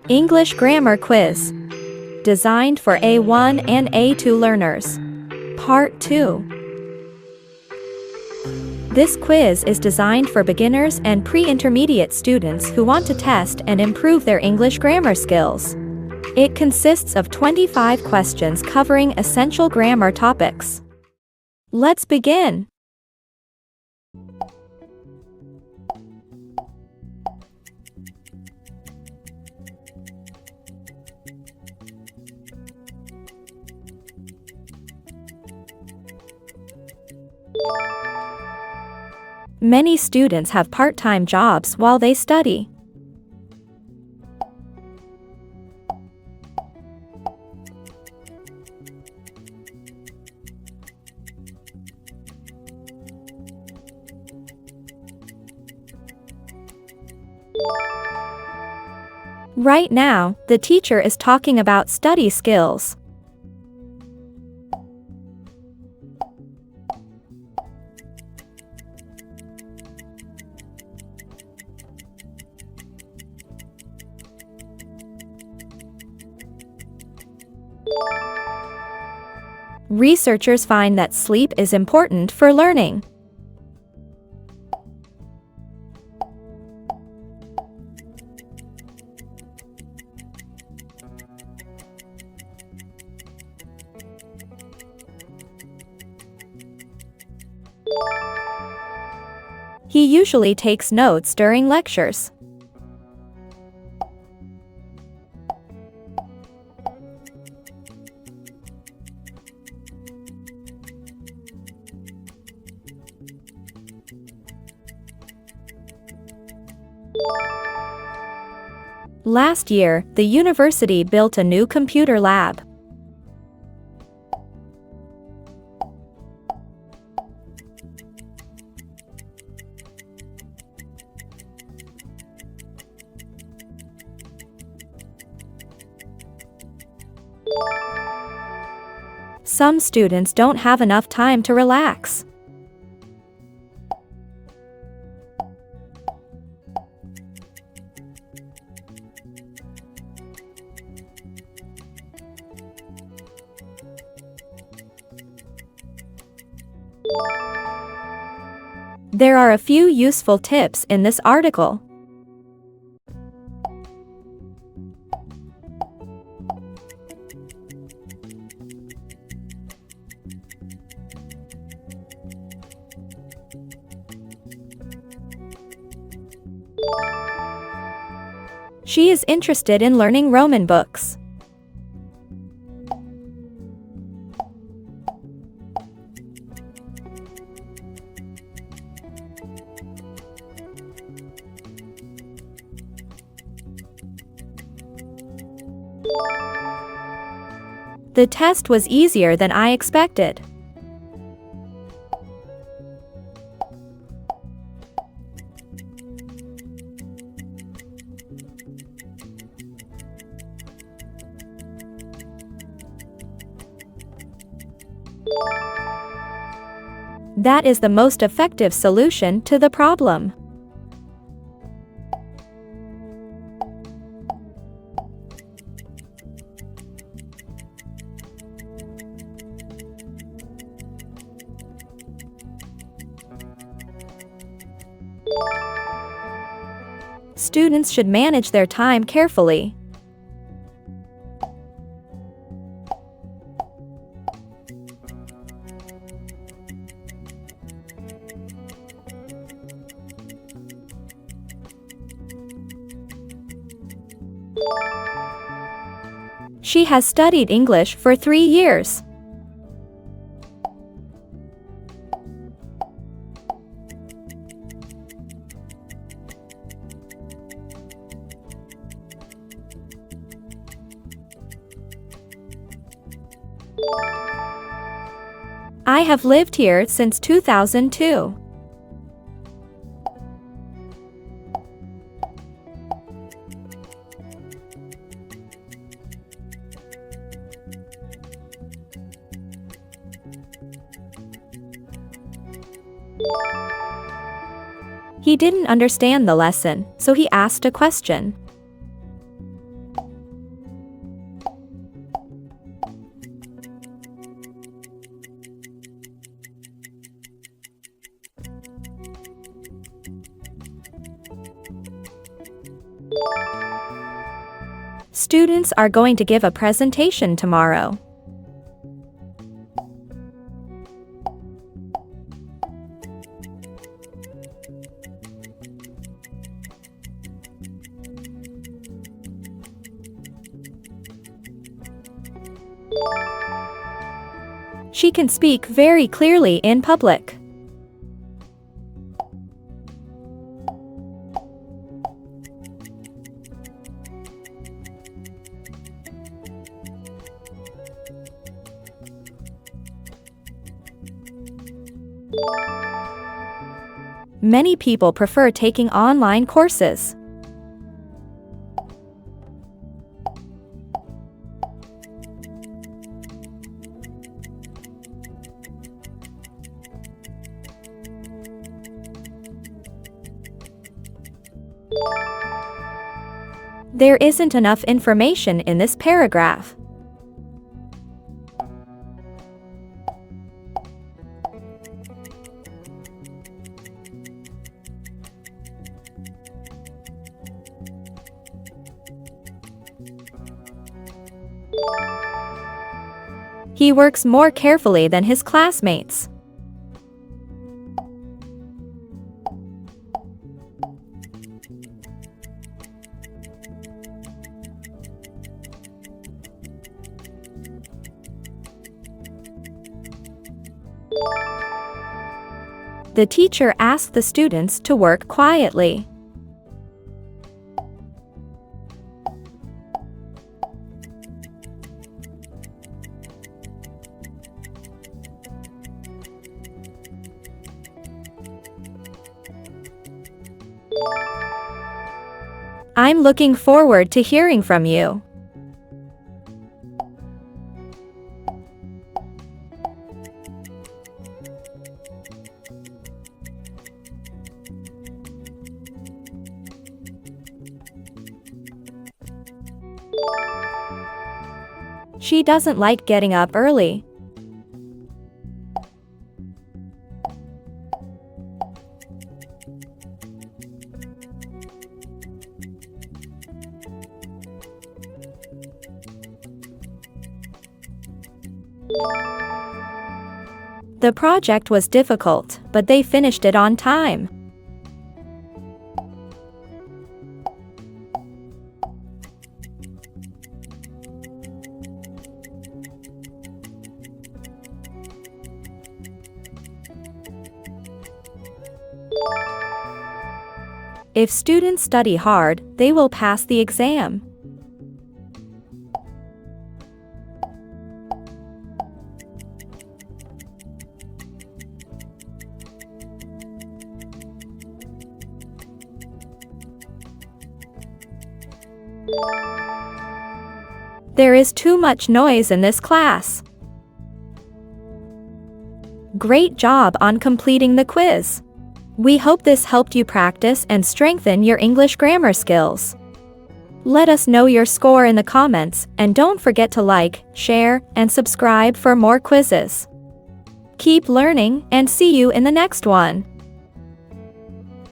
English Grammar Quiz. Designed for A1 and A2 learners. Part 2. This quiz is designed for beginners and pre-intermediate students who want to test and improve their English grammar skills. It consists of 25 questions covering essential grammar topics. Let's begin. Many students have part-time jobs while they study. Right now, the teacher is talking about study skills. Researchers find that sleep is important for learning. He usually takes notes during lectures. Last year, the university built a new computer lab. Some students don't have enough time to relax. There are a few useful tips in this article. She is interested in learning Roman books. The test was easier than I expected. That is the most effective solution to the problem. Students should manage their time carefully. She has studied English for 3 years. I have lived here since 2002. He didn't understand the lesson, so he asked a question. Students are going to give a presentation tomorrow. She can speak very clearly in public. Many people prefer taking online courses. There isn't enough information in this paragraph. He works more carefully than his classmates. The teacher asked the students to work quietly. I'm looking forward to hearing from you. She doesn't like getting up early. The project was difficult, but they finished it on time. If students study hard, they will pass the exam. There is too much noise in this class. Great job on completing the quiz. We hope this helped you practice and strengthen your English grammar skills. Let us know your score in the comments, and don't forget to like, share, and subscribe for more quizzes. Keep learning, and see you in the next one.